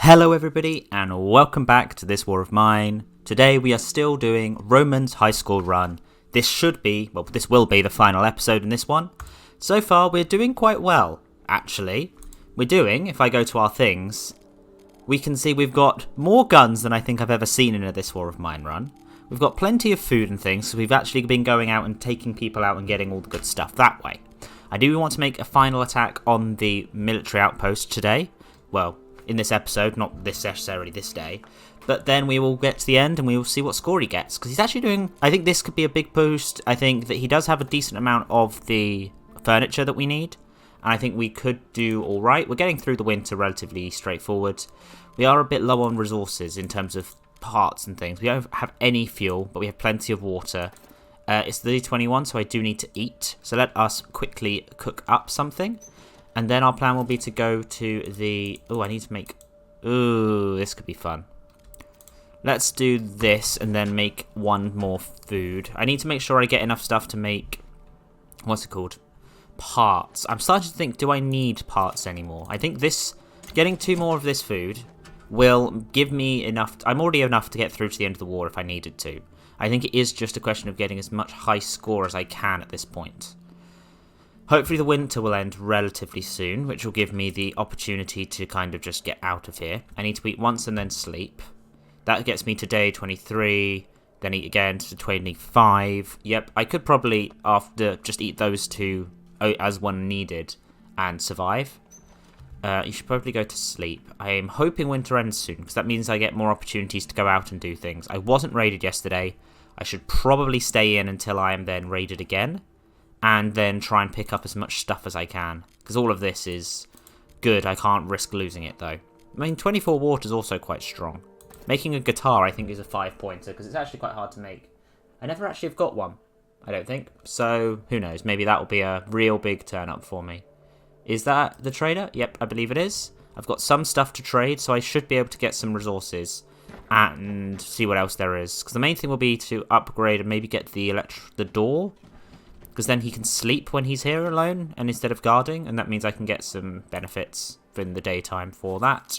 Hello everybody and welcome back to this war of mine. Today we are still doing Roman's high school run. This will be the final episode in this one. So far we're doing quite well, actually. If I go to our things, we can see we've got more guns than I think I've ever seen in a This War of Mine run. We've got plenty of food and things, so we've actually been going out and taking people out and getting all the good stuff that way. I do want to make a final attack on the military outpost today. Well, in this episode, not necessarily this day. But then we will get to the end and we will see what score he gets. Because he's actually doing... I think this could be a big boost. I think that he does have a decent amount of the furniture that we need. And I think we could do alright. We're getting through the winter relatively straightforward. We are a bit low on resources in terms of parts and things. We don't have any fuel, but we have plenty of water. It's the 21, so I do need to eat. So let us quickly cook up something. And then our plan will be to go to the... Oh, I need to make... Ooh, this could be fun. Let's do this and then make one more food. I need to make sure I get enough stuff to make... What's it called? Parts. I'm starting to think, do I need parts anymore? I think this... Getting 2 more of this food will give me enough... I'm already enough to get through to the end of the war if I needed to. I think it is just a question of getting as much high score as I can at this point. Hopefully the winter will end relatively soon, which will give me the opportunity to kind of just get out of here. I need to eat once and then sleep. That gets me to day 23, then eat again to 25. Yep, I could probably, after, just eat those 2 as one needed and survive. You should probably go to sleep. I am hoping winter ends soon, because that means I get more opportunities to go out and do things. I wasn't raided yesterday. I should probably stay in until I am then raided again. And then try and pick up as much stuff as I can. Because all of this is good. I can't risk losing it, though. I mean, 24 water is also quite strong. Making a guitar, I think, is a 5-pointer. Because it's actually quite hard to make. I never actually have got one, I don't think. So, who knows? Maybe that will be a real big turn-up for me. Is that the trader? Yep, I believe it is. I've got some stuff to trade, so I should be able to get some resources. And see what else there is. Because the main thing will be to upgrade and maybe get the door. Because then he can sleep when he's here alone and instead of guarding. And that means I can get some benefits in the daytime for that.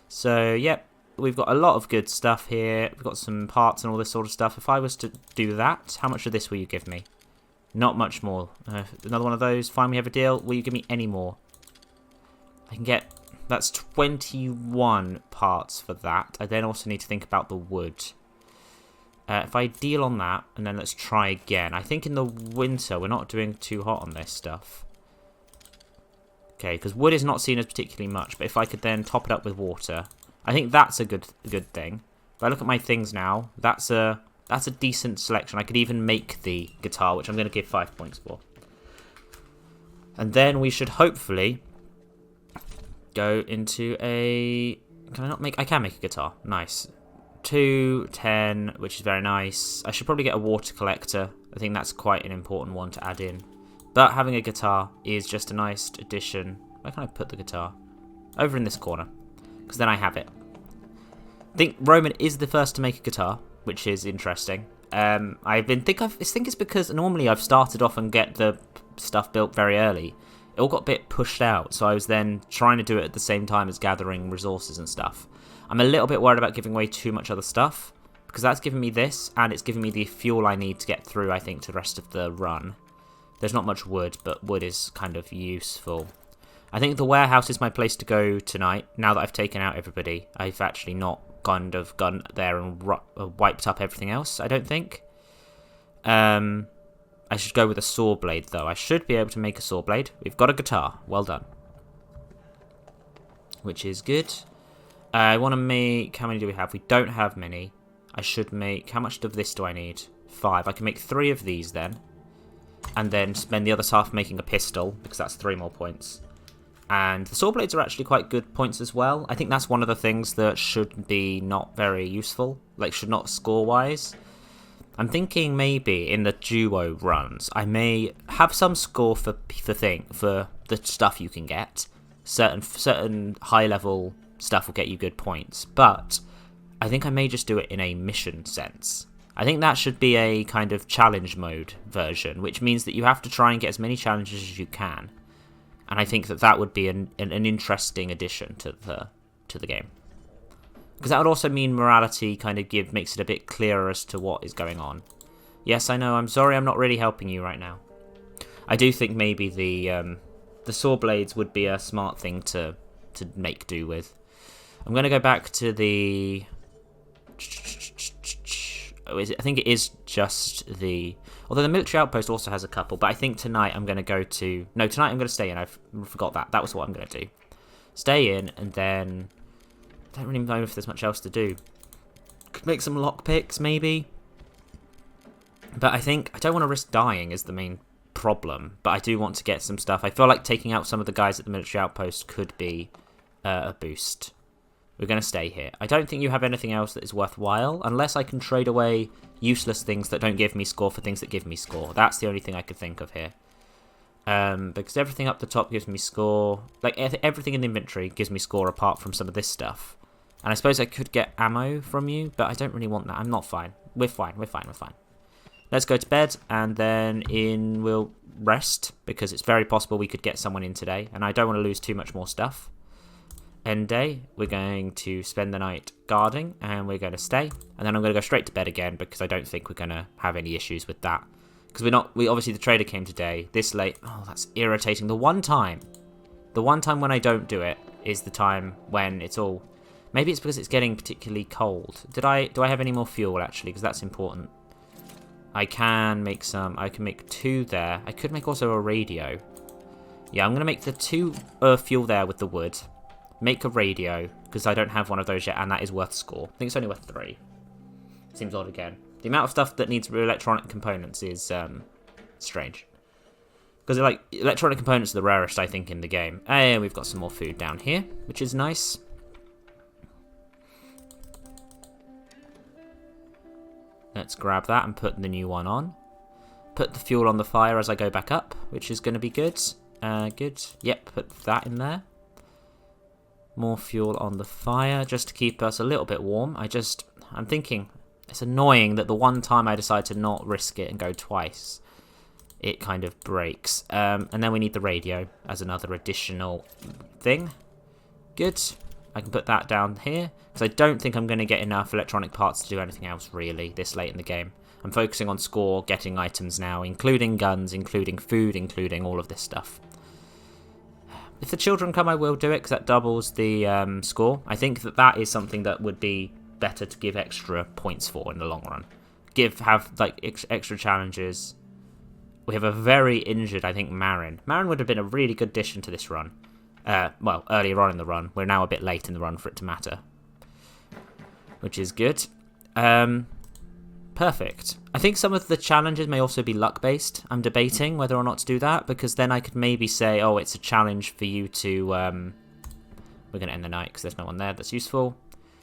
So, yep. We've got a lot of good stuff here. We've got some parts and all this sort of stuff. If I was to do that, how much of this will you give me? Not much more. Another one of those. Fine, we have a deal. Will you give me any more? I can get... That's 21 parts for that. I then also need to think about the wood. If I deal on that, and then let's try again. I think in the winter, we're not doing too hot on this stuff. Okay, because wood is not seen as particularly much, but if I could then top it up with water, I think that's a good thing. If I look at my things now, that's a decent selection. I could even make the guitar, which I'm going to give 5 points for. And then we should hopefully go into a... Can I not make... I can make a guitar. Nice. 2, 10, which is very nice. I should probably get a water collector. I think that's quite an important one to add in. But having a guitar is just a nice addition. Where can I put the guitar? Over in this corner. Because then I have it. I think Roman is the first to make a guitar, which is interesting. I think it's because normally I've started off and get the stuff built very early. It all got a bit pushed out, so I was then trying to do it at the same time as gathering resources and stuff. I'm a little bit worried about giving away too much other stuff, because that's giving me this, and it's giving me the fuel I need to get through, I think, to the rest of the run. There's not much wood, but wood is kind of useful. I think the warehouse is my place to go tonight, now that I've taken out everybody. I've actually not kind of gone there and wiped up everything else, I don't think. I should go with a saw blade, though. I should be able to make a saw blade. We've got a guitar. Well done. Which is good. I want to make... How many do we have? We don't have many. I should make... How much of this do I need? 5. I can make 3 of these then. And then spend the other half making a pistol, because that's 3 more points. And the saw blades are actually quite good points as well. I think that's one of the things that should be not very useful. Like, should not score-wise. I'm thinking maybe in the duo runs, I may have some score for the stuff you can get. Certain high-level stuff will get you good points, but I think I may just do it in a mission sense. I think that should be a kind of challenge mode version, which means that you have to try and get as many challenges as you can. And I think that would be an interesting addition to the game. Because that would also mean morality kind of makes it a bit clearer as to what is going on. Yes, I know. I'm sorry I'm not really helping you right now. I do think maybe the saw blades would be a smart thing to make do with. I'm going to go back to the... I think it is just the... Although the military outpost also has a couple, but I think tonight I'm going to go to... No, tonight I'm going to stay in. I forgot that. That was what I'm going to do. Stay in, and then... I don't really know if there's much else to do. Could make some lockpicks, maybe. But I think... I don't want to risk dying is the main problem, but I do want to get some stuff. I feel like taking out some of the guys at the military outpost could be a boost. We're going to stay here. I don't think you have anything else that is worthwhile, unless I can trade away useless things that don't give me score for things that give me score. That's the only thing I could think of here. Because everything up the top gives me score. Like, everything in the inventory gives me score apart from some of this stuff. And I suppose I could get ammo from you, but I don't really want that. I'm not fine. We're fine. We're fine. We're fine. Let's go to bed, and then we'll rest, because it's very possible we could get someone in today, and I don't want to lose too much more stuff. End day, we're going to spend the night guarding, and we're going to stay, and then I'm going to go straight to bed again, because I don't think we're going to have any issues with that. Because obviously the trader came today, this late. Oh, that's irritating. The one time when I don't do it is the time when it's all... Maybe it's because it's getting particularly cold. Do I have any more fuel, actually? Because that's important. I can make some... I can make 2 there. I could make also a radio. Yeah, I'm going to make the 2 fuel there with the wood. Make a radio, because I don't have one of those yet, and that is worth score. I think it's only worth 3. Seems odd again. The amount of stuff that needs electronic components is strange. Because like electronic components are the rarest, I think, in the game. And we've got some more food down here, which is nice. Let's grab that and put the new one on. Put the fuel on the fire as I go back up, which is going to be good. Good. Yep, put that in there. More fuel on the fire, just to keep us a little bit warm. I'm thinking, it's annoying that the one time I decide to not risk it and go twice, it kind of breaks. And then we need the radio as another additional thing. Good. I can put that down here, because I don't think I'm going to get enough electronic parts to do anything else, really, this late in the game. I'm focusing on score, getting items now, including guns, including food, including all of this stuff. If the children come, I will do it, because that doubles the score. I think that is something that would be better to give extra points for in the long run. Have like extra challenges. We have a very injured, I think, Marin. Marin would have been a really good addition to this run. Well, earlier on in the run. We're now a bit late in the run for it to matter. Which is good. Perfect. I think some of the challenges may also be luck-based. I'm debating whether or not to do that, because then I could maybe say, oh, it's a challenge for you to... We're going to end the night because there's no one there that's useful.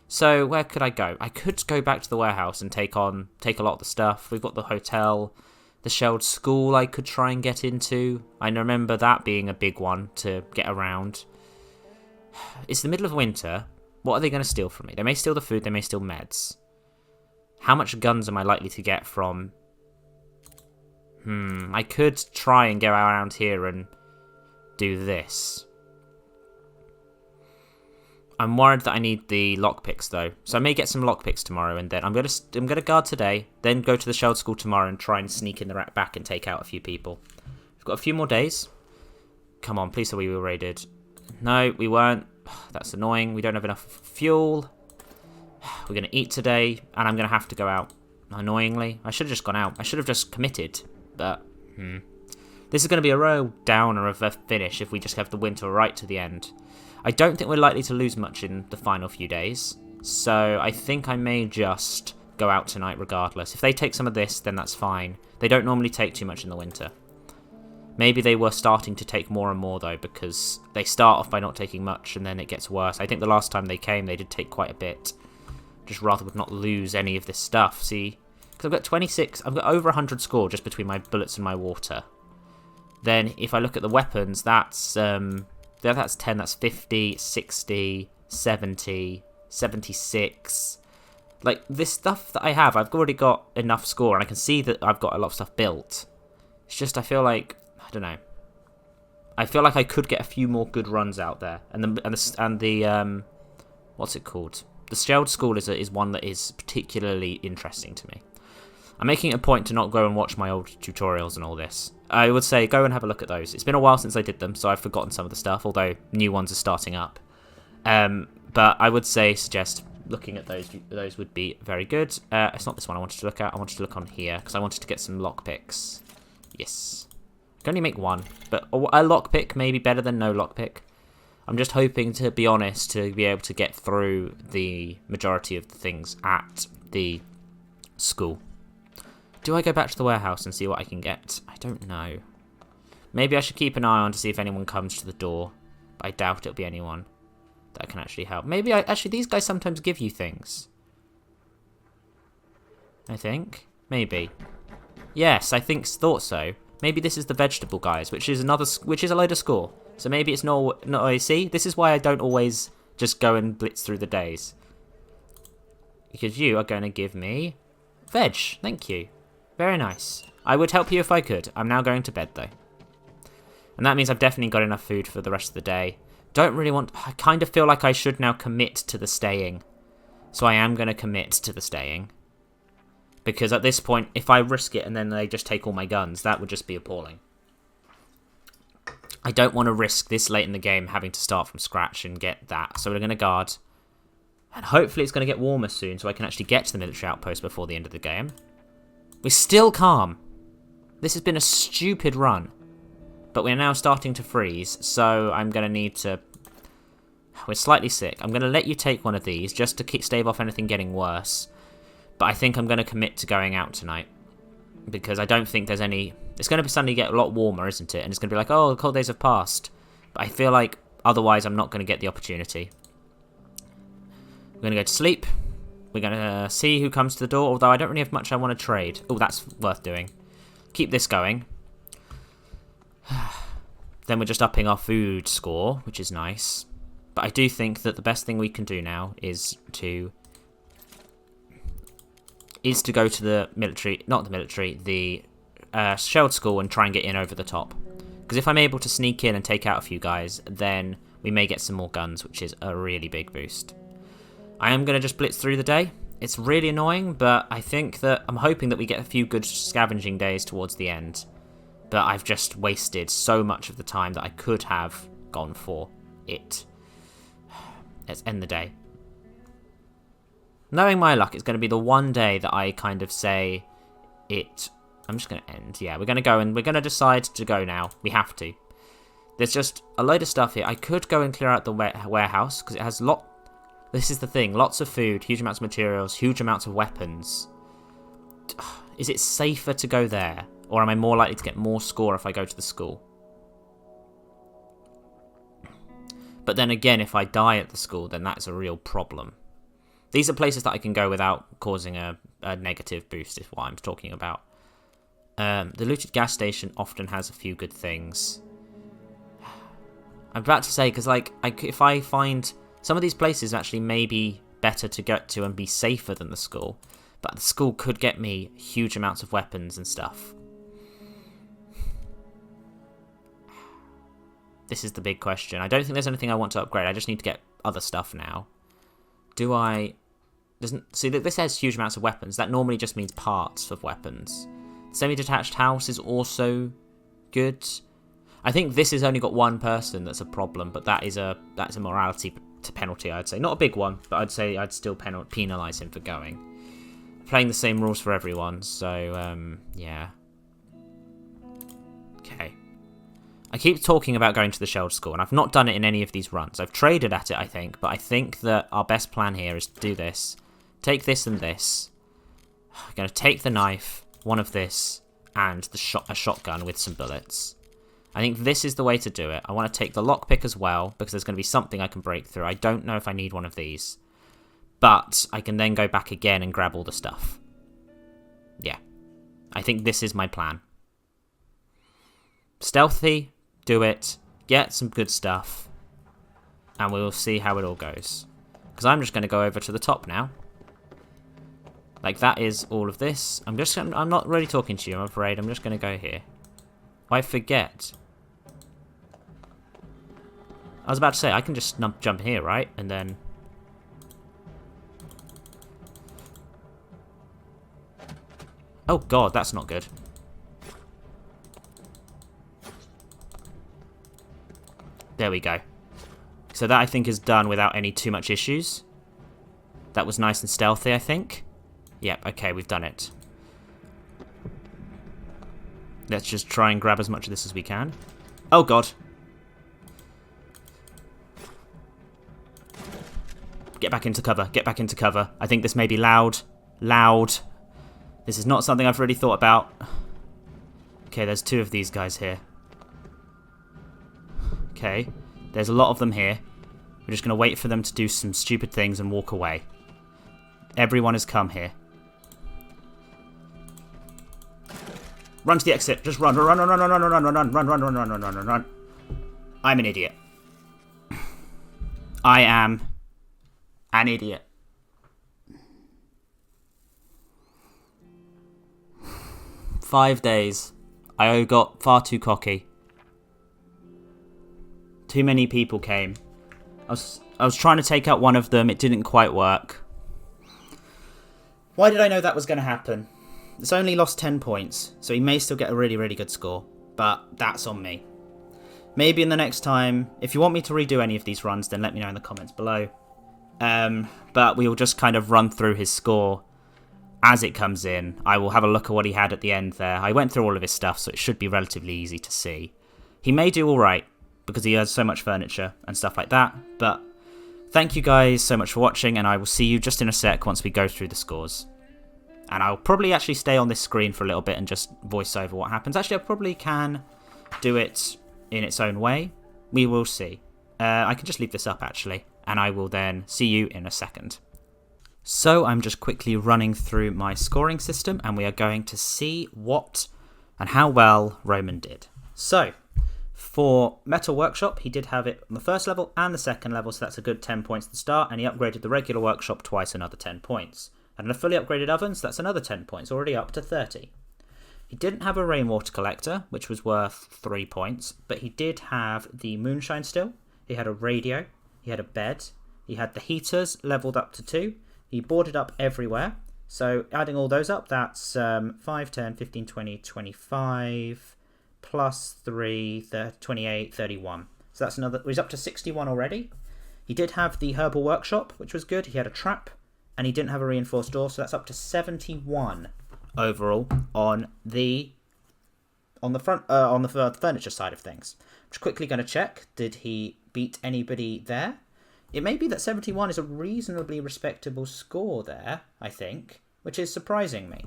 So where could I go? I could go back to the warehouse and take a lot of the stuff. We've got the hotel, the shelled school I could try and get into. I remember that being a big one to get around. It's the middle of winter. What are they going to steal from me? They may steal the food, they may steal meds. How much guns am I likely to get from... I could try and go around here and do this. I'm worried that I need the lockpicks, though. So I may get some lockpicks tomorrow, and then I'm gonna guard today, then go to the shelled school tomorrow and try and sneak in the back and take out a few people. We've got a few more days. Come on, please say we were raided. No, we weren't. That's annoying. We don't have enough fuel. We're going to eat today, and I'm going to have to go out, annoyingly. I should have just gone out. I should have just committed, but this is going to be a real downer of a finish if we just have the winter right to the end. I don't think we're likely to lose much in the final few days, so I think I may just go out tonight regardless. If they take some of this, then that's fine. They don't normally take too much in the winter. Maybe they were starting to take more and more, though, because they start off by not taking much, and then it gets worse. I think the last time they came, they did take quite a bit. Just rather would not lose any of this stuff, see? Because I've got 26, I've got over 100 score just between my bullets and my water. Then, if I look at the weapons, that's 10, that's 50, 60, 70, 76. Like, this stuff that I have, I've already got enough score, and I can see that I've got a lot of stuff built. It's just, I feel like, I don't know. I feel like I could get a few more good runs out there. And the what's it called? The shelled school is one that is particularly interesting to me. I'm making it a point to not go and watch my old tutorials and all this. I would say go and have a look at those. It's been a while since I did them, so I've forgotten some of the stuff, although new ones are starting up. But I would suggest looking at those. Those would be very good. It's not this one I wanted to look at. I wanted to look on here, because I wanted to get some lockpicks. Yes. I can only make one, but a lockpick may be better than no lockpick. I'm just hoping, to be honest, to be able to get through the majority of the things at the school. Do I go back to the warehouse and see what I can get? I don't know. Maybe I should keep an eye on to see if anyone comes to the door. But I doubt it'll be anyone that can actually help. Maybe actually, these guys sometimes give you things. I think. Maybe. Yes, I thought so. Maybe this is the vegetable guys, which is a load of score. So maybe it's not. See, this is why I don't always just go and blitz through the days. Because you are going to give me veg. Thank you. Very nice. I would help you if I could. I'm now going to bed, though. And that means I've definitely got enough food for the rest of the day. Don't really want... I kind of feel like I should now commit to the staying. So I am going to commit to the staying. Because at this point, if I risk it and then they just take all my guns, that would just be appalling. I don't want to risk this late in the game having to start from scratch and get that. So we're going to guard. And hopefully it's going to get warmer soon so I can actually get to the military outpost before the end of the game. We're still calm. This has been a stupid run. But we're now starting to freeze, so I'm going to need to... We're slightly sick. I'm going to let you take one of these, just to stave off anything getting worse. But I think I'm going to commit to going out tonight. Because I don't think there's any... It's going to suddenly get a lot warmer, isn't it? And it's going to be like, oh, the cold days have passed. But I feel like, otherwise, I'm not going to get the opportunity. We're going to go to sleep. We're going to see who comes to the door, although I don't really have much I want to trade. Oh, that's worth doing. Keep this going. Then we're just upping our food score, which is nice. But I do think that the best thing we can do now is to go to the military, not the military, the shelled school and try and get in over the top. Because if I'm able to sneak in and take out a few guys, then we may get some more guns, which is a really big boost. I am going to just blitz through the day. It's really annoying, but I think that I'm hoping that we get a few good scavenging days towards the end. But I've just wasted so much of the time that I could have gone for it. Let's end the day. Knowing my luck, it's going to be the one day that I kind of say it... I'm just going to end. Yeah, we're going to go and we're going to decide to go now. We have to. There's just a load of stuff here. I could go and clear out the warehouse because it has This is the thing. Lots of food, huge amounts of materials, huge amounts of weapons. Is it safer to go there? Or am I more likely to get more score if I go to the school? But then again, if I die at the school, then that's a real problem. These are places that I can go without causing a negative boost, is what I'm talking about. The looted gas station often has a few good things. I'm about to say, because like, if I find... Some of these places actually may be better to get to and be safer than the school. But the school could get me huge amounts of weapons and stuff. This is the big question. I don't think there's anything I want to upgrade. I just need to get other stuff now. Do I... See, this has huge amounts of weapons. That normally just means parts of weapons. Semi-detached house is also good. I think this has only got one person that's a problem, but that's a morality penalty, I'd say. Not a big one, but I'd say I'd still penalise him for going. Playing the same rules for everyone, so, yeah. Okay. I keep talking about going to the shelled school, and I've not done it in any of these runs. I've traded at it, I think, but I think that our best plan here is to do this. Take this and this. I'm going to take the knife, one of this, and a shotgun with some bullets. I think this is the way to do it. I want to take the lockpick as well, because there's going to be something I can break through. I don't know if I need one of these. But I can then go back again and grab all the stuff. Yeah. I think this is my plan. Stealthy, do it, get some good stuff, and we'll see how it all goes. Because I'm just going to go over to the top now. Like, that is all of this. I'm not really talking to you, I'm afraid. I'm just going to go here. I forget. I was about to say, I can just jump here, right? And then... Oh god, that's not good. There we go. So that I think is done without any too much issues. That was nice and stealthy, I think. Yep, okay, we've done it. Let's just try and grab as much of this as we can. Oh god. Get back into cover, get back into cover. I think this may be loud. Loud. This is not something I've really thought about. Okay, there's 2 of these guys here. Okay, there's a lot of them here. We're just going to wait for them to do some stupid things and walk away. Everyone has come here. Run to the exit. Just run, run, run, run, run, run, run, run, run, run, run, run, run, run, run, run, run. I'm an idiot. I am an idiot. "5 days. I got far too cocky. Too many people came. I was trying to take out one of them. It didn't quite work. Why did I know that was going to happen? It's only lost 10 points, so he may still get a really, really good score. But that's on me. Maybe in the next time, if you want me to redo any of these runs, then let me know in the comments below. But we will just kind of run through his score as it comes in. I will have a look at what he had at the end there. I went through all of his stuff, so it should be relatively easy to see. He may do alright, because he has so much furniture and stuff like that. But thank you guys so much for watching, and I will see you just in a sec once we go through the scores. And I'll probably actually stay on this screen for a little bit and just voice over what happens. Actually, I probably can do it in its own way. We will see. I can just leave this up, actually, and I will then see you in a second. So I'm just quickly running through my scoring system, and we are going to see what and how well Roman did. So, for Metal Workshop, he did have it on the first level and the second level, so that's a good 10 points to start, and he upgraded the regular workshop twice, another 10 points. And a fully upgraded oven, so that's another 10 points, already up to 30. He didn't have a rainwater collector, which was worth 3 points, but he did have the moonshine still. He had a radio, he had a bed, he had the heaters leveled up to 2, he boarded up everywhere, so adding all those up, that's 5, 10, 15, 20, 25, plus 3, 28, 31. So that's another, he's up to 61 already. He did have the herbal workshop, which was good, he had a trap, and he didn't have a reinforced door, so that's up to 71 overall on the furniture side of things. I'm just quickly going to check, did he beat anybody there? It may be that 71 is a reasonably respectable score there, I think, which is surprising me.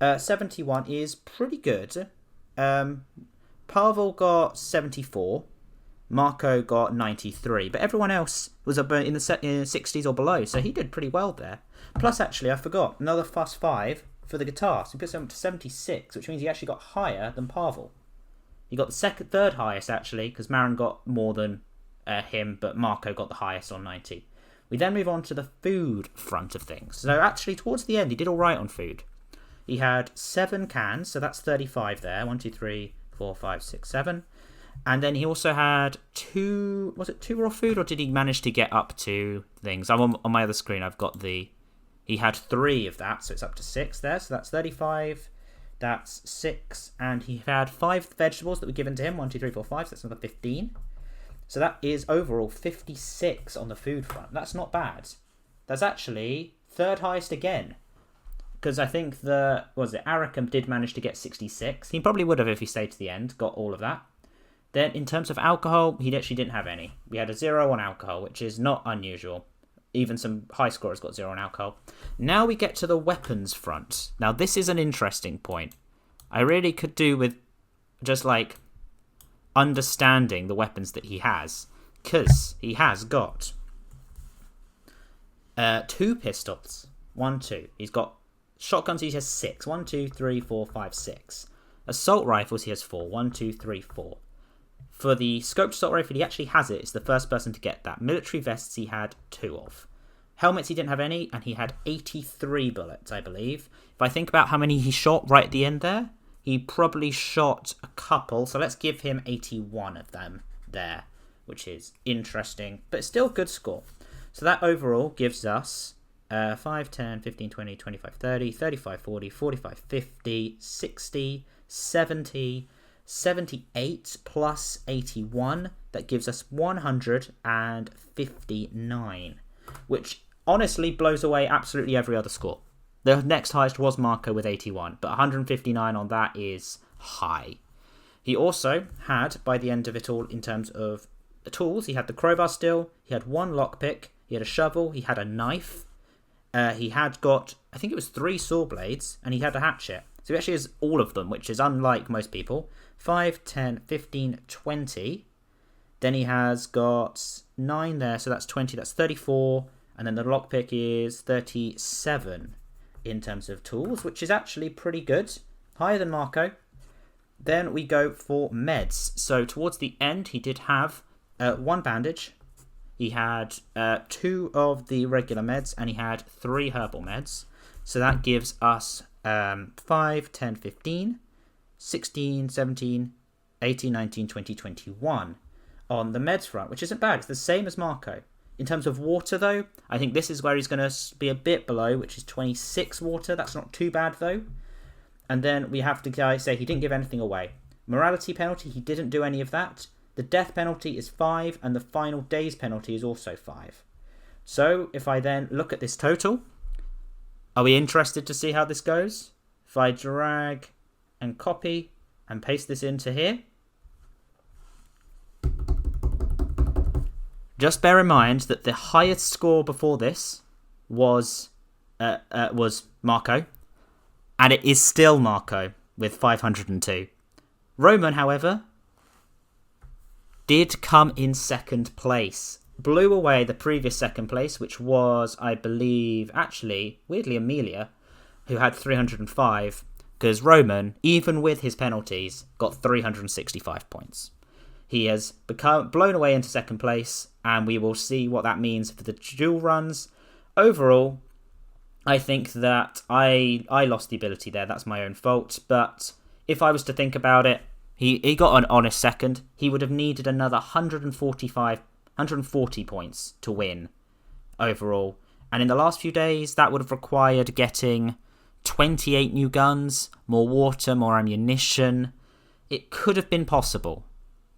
71 is pretty good. Pavel got 74. Marco got 93, but everyone else was in the 60s or below, so he did pretty well there. Plus, actually, I forgot, another +5 for the guitar, so he puts him up to 76, which means he actually got higher than Pavel. He got the third highest, actually, because Marin got more than him, but Marco got the highest on 90. We then move on to the food front of things. So actually, towards the end, he did all right on food. He had 7 cans, so that's 35 there. 1, 2, 3, 4, 5, 6, 7. And then he also had 2, was it 2 raw food, or did he manage to get up to things? I'm on my other screen, I've got he had 3 of that, so it's up to 6 there, so that's 35, that's 6, and he had 5 vegetables that were given to him, 1, 2, 3, 4, 5, so that's another 15. So that is overall 56 on the food front. That's not bad. That's actually third highest again. Because I think Aracum did manage to get 66. He probably would have if he stayed to the end, got all of that. Then in terms of alcohol, he actually didn't have any. We had a 0 on alcohol, which is not unusual. Even some high scorers got 0 on alcohol. Now we get to the weapons front. Now this is an interesting point. I really could do with just like understanding the weapons that he has. Because he has got 2 pistols. 1, 2. He's got shotguns, he has 6. 1, 2, 3, 4, 5, 6. Assault rifles, he has 4. 1, 2, 3, 4. For the scoped assault rifle, he actually has it. It's the first person to get that. Military vests, he had 2 of. Helmets, he didn't have any, and he had 83 bullets, I believe. If I think about how many he shot right at the end there, he probably shot a couple. So let's give him 81 of them there, which is interesting, but still a good score. So that overall gives us 5, 10, 15, 20, 25, 30, 35, 40, 45, 50, 60, 70, 78 plus 81. That gives us 159, which honestly blows away absolutely every other score. The next highest was Marco with 81, but 159 on that is high. He also had, by the end of it all, in terms of the tools, he had the crowbar still, he had one lockpick, he had a shovel, he had a knife, he had got, I think it was 3 saw blades, and he had a hatchet. So he actually has all of them, which is unlike most people. 5, 10, 15, 20. Then he has got 9 there, so that's 20, that's 34. And then the lockpick is 37 in terms of tools, which is actually pretty good. Higher than Marco. Then we go for meds. So towards the end, he did have 1 bandage. He had 2 of the regular meds, and he had 3 herbal meds. So that gives us 5, 10, 15, 16, 17, 18, 19, 20, 21 on the meds front, which isn't bad. It's the same as Marco. In terms of water, though, I think this is where he's going to be a bit below, which is 26 water. That's not too bad, though. And then we have to say he didn't give anything away. Morality penalty, he didn't do any of that. The death penalty is 5, and the final days penalty is also 5. So if I then look at this total, are we interested to see how this goes? If I drag and copy and paste this into here, just bear in mind that the highest score before this was Marco, and it is still Marco with 502. Roman, however, did come in second place. Blew away the previous second place, which was, I believe, actually, weirdly, Amelia, who had 305, because Roman, even with his penalties, got 365 points. He has become blown away into second place, and we will see what that means for the dual runs. Overall, I think that I lost the ability there. That's my own fault. But if I was to think about it, he got an honest second. He would have needed another 140 points to win overall. And in the last few days, that would have required getting 28 new guns, more water, more ammunition. It could have been possible.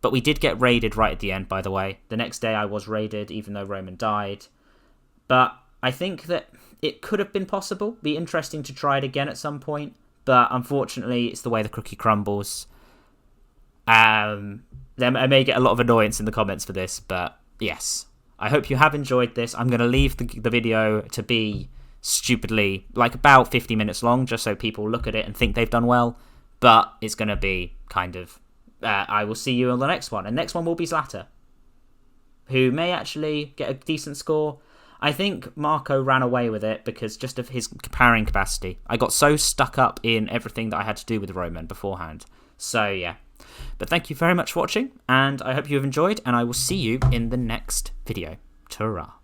But we did get raided right at the end, by the way. The next day I was raided, even though Roman died. But I think that it could have been possible. Be interesting to try it again at some point. But unfortunately, it's the way the cookie crumbles. Then I may get a lot of annoyance in the comments for this. But yes, I hope you have enjoyed this. I'm going to leave the video to be stupidly like about 50 minutes long, just so people look at it and think they've done well. But it's going to be kind of... I will see you on the next one. And next one will be Zlata, who may actually get a decent score. I think Marco ran away with it because just of his carrying capacity. I got so stuck up in everything that I had to do with Roman beforehand. So, yeah. But thank you very much for watching, and I hope you have enjoyed, and I will see you in the next video. Ta-ra.